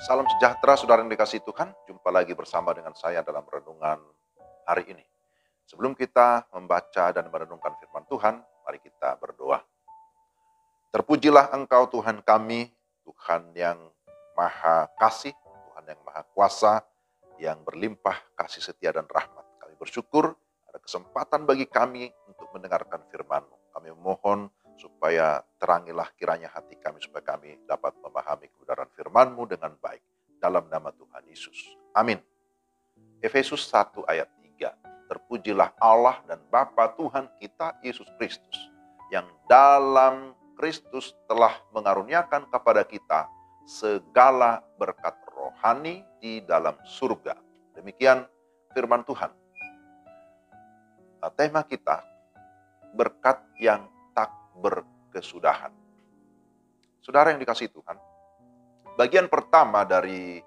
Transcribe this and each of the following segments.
Salam sejahtera saudara yang dikasihi Tuhan. Jumpa lagi bersama dengan saya dalam renungan hari ini. Sebelum kita membaca dan merenungkan firman Tuhan, mari kita berdoa. Terpujilah Engkau Tuhan kami, Tuhan yang Maha Kasih, Tuhan yang Maha Kuasa, yang berlimpah kasih setia dan rahmat. Kami bersyukur ada kesempatan bagi kami untuk mendengarkan firman-Mu. Kami memohon supaya terangilah kiranya hati kami, supaya kami dapat memahami kebenaran firman-Mu dengan baik. Dalam nama Tuhan Yesus. Amin. Efesus 1 ayat 3. Terpujilah Allah dan Bapa Tuhan kita Yesus Kristus, yang dalam Kristus telah mengaruniakan kepada kita segala berkat rohani di dalam surga. Demikian firman Tuhan. Tema kita, berkat yang tak berkesudahan. Saudara yang dikasihi Tuhan, bagian pertama dari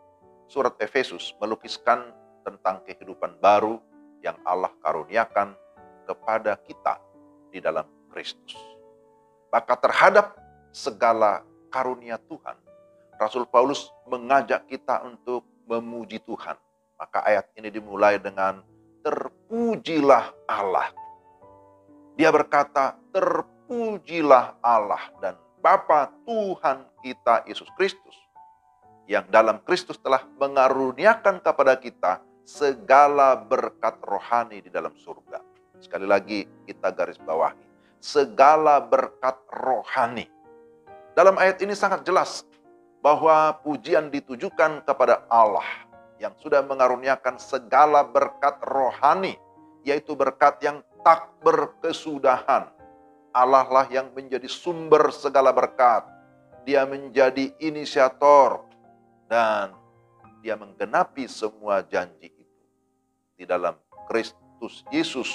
surat Efesus melukiskan tentang kehidupan baru yang Allah karuniakan kepada kita di dalam Kristus. Maka terhadap segala karunia Tuhan, Rasul Paulus mengajak kita untuk memuji Tuhan. Maka ayat ini dimulai dengan terpujilah Allah. Dia berkata, terpujilah Allah dan Bapa Tuhan kita Yesus Kristus, yang dalam Kristus telah mengaruniakan kepada kita segala berkat rohani di dalam surga. Sekali lagi kita garis bawahi, segala berkat rohani. Dalam ayat ini sangat jelas bahwa pujian ditujukan kepada Allah yang sudah mengaruniakan segala berkat rohani, yaitu berkat yang tak berkesudahan. Allah lah yang menjadi sumber segala berkat. Dia menjadi inisiator dan dia menggenapi semua janji itu di dalam Kristus Yesus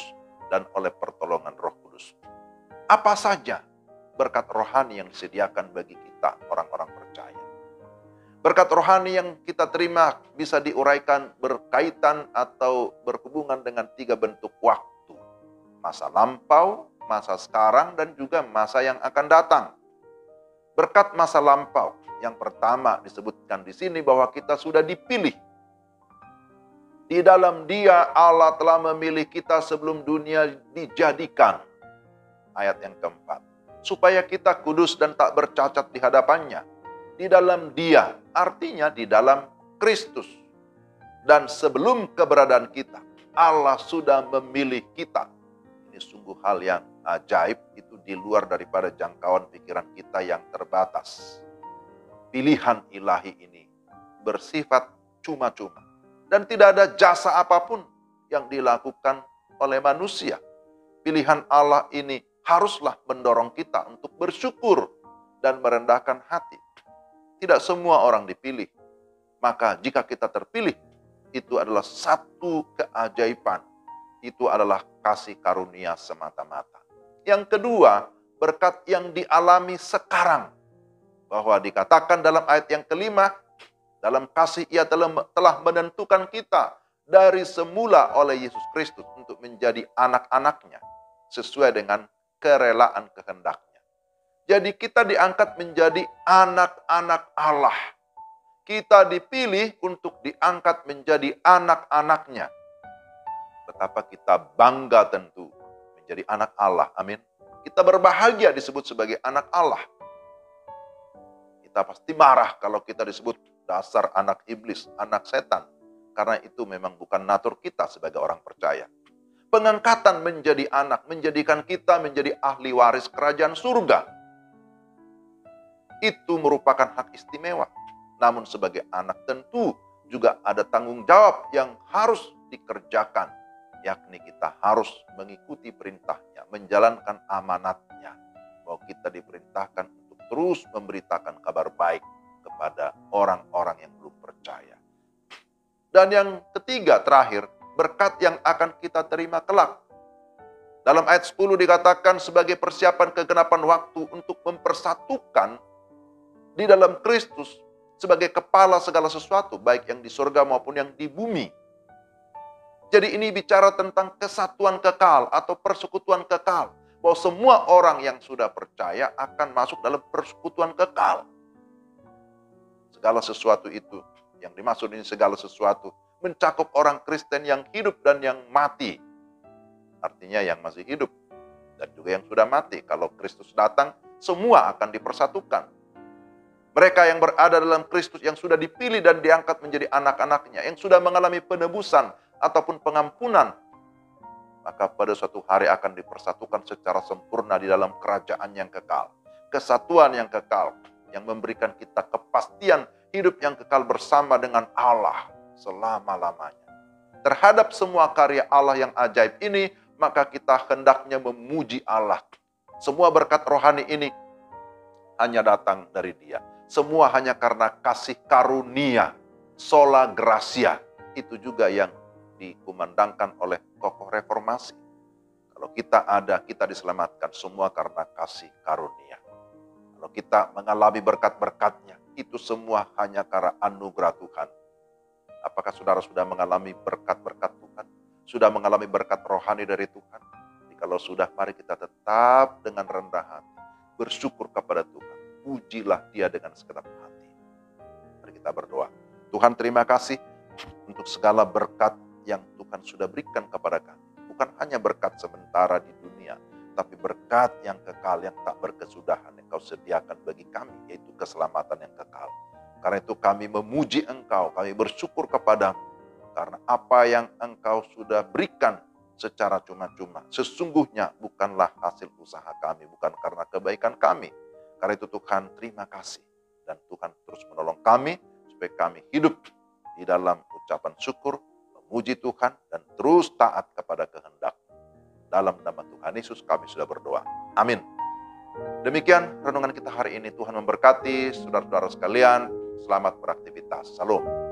dan oleh pertolongan Roh Kudus. Apa saja berkat rohani yang disediakan bagi kita orang-orang percaya? Berkat rohani yang kita terima bisa diuraikan berkaitan atau berhubungan dengan 3 bentuk waktu. Masa lampau, masa sekarang, dan juga masa yang akan datang. Berkat masa lampau, yang pertama disebutkan di sini bahwa kita sudah dipilih. Di dalam Dia Allah telah memilih kita sebelum dunia dijadikan. Ayat yang keempat. Supaya kita kudus dan tak bercacat di hadapannya. Di dalam Dia, artinya di dalam Kristus. Dan sebelum keberadaan kita, Allah sudah memilih kita. Ini sungguh hal yang ajaib, itu di luar daripada jangkauan pikiran kita yang terbatas. Pilihan ilahi ini bersifat cuma-cuma. Dan tidak ada jasa apapun yang dilakukan oleh manusia. Pilihan Allah ini haruslah mendorong kita untuk bersyukur dan merendahkan hati. Tidak semua orang dipilih. Maka jika kita terpilih, itu adalah satu keajaiban. Itu adalah kasih karunia semata-mata. Yang kedua, berkat yang dialami sekarang. Bahwa dikatakan dalam ayat yang kelima, dalam kasih Ia telah menentukan kita dari semula oleh Yesus Kristus untuk menjadi anak-anaknya sesuai dengan kerelaan kehendaknya. Jadi kita diangkat menjadi anak-anak Allah. Kita dipilih untuk diangkat menjadi anak-anaknya. Betapa kita bangga tentu menjadi anak Allah. Amin. Kita berbahagia disebut sebagai anak Allah. Kita pasti marah kalau kita disebut dasar anak iblis, anak setan. Karena itu memang bukan natur kita sebagai orang percaya. Pengangkatan menjadi anak, menjadikan kita menjadi ahli waris kerajaan surga. Itu merupakan hak istimewa. Namun sebagai anak tentu juga ada tanggung jawab yang harus dikerjakan. Yakni kita harus mengikuti perintahnya, menjalankan amanatnya. Bahwa kita diperintahkan untuk terus memberitakan kabar baik kepada orang-orang yang belum percaya. Dan yang ketiga, terakhir, berkat yang akan kita terima kelak. Dalam ayat 10 dikatakan sebagai persiapan kegenapan waktu untuk mempersatukan di dalam Kristus sebagai kepala segala sesuatu, baik yang di surga maupun yang di bumi. Jadi ini bicara tentang kesatuan kekal atau persekutuan kekal. Bahwa semua orang yang sudah percaya akan masuk dalam persekutuan kekal. Segala sesuatu itu, yang dimaksud ini segala sesuatu, mencakup orang Kristen yang hidup dan yang mati. Artinya yang masih hidup dan juga yang sudah mati. Kalau Kristus datang, semua akan dipersatukan. Mereka yang berada dalam Kristus, yang sudah dipilih dan diangkat menjadi anak-anaknya, yang sudah mengalami penebusan ataupun pengampunan, maka pada suatu hari akan dipersatukan secara sempurna di dalam kerajaan yang kekal. Kesatuan yang kekal, yang memberikan kita kepastian hidup yang kekal bersama dengan Allah selama-lamanya. Terhadap semua karya Allah yang ajaib ini, maka kita hendaknya memuji Allah. Semua berkat rohani ini hanya datang dari Dia. Semua hanya karena kasih karunia, sola gratia. Itu juga yang dikumandangkan oleh tokoh reformasi. Kalau kita ada, kita diselamatkan semua karena kasih karunia. Kalau kita mengalami berkat-berkatnya, itu semua hanya karena anugerah Tuhan. Apakah saudara sudah mengalami berkat-berkat Tuhan? Sudah mengalami berkat rohani dari Tuhan? Jadi kalau sudah, mari kita tetap dengan rendah hati, bersyukur kepada Tuhan. Pujilah Dia dengan segenap hati. Mari kita berdoa. Tuhan, terima kasih untuk segala berkat yang Tuhan sudah berikan kepada kami. Bukan hanya berkat sementara di dunia, tapi berkat yang kekal, yang tak berkesudahan, yang Kau sediakan bagi kami, yaitu keselamatan yang kekal. Karena itu kami memuji Engkau, kami bersyukur kepadamu, karena apa yang Engkau sudah berikan secara cuma-cuma, sesungguhnya bukanlah hasil usaha kami, bukan karena kebaikan kami. Karena itu Tuhan, terima kasih. Dan Tuhan terus menolong kami, supaya kami hidup di dalam ucapan syukur, memuji Tuhan, dan terus taat kepada kehendak. Dalam nama Tuhan Yesus kami sudah berdoa. Amin. Demikian renungan kita hari ini. Tuhan memberkati saudara-saudara sekalian. Selamat beraktivitas. Salam.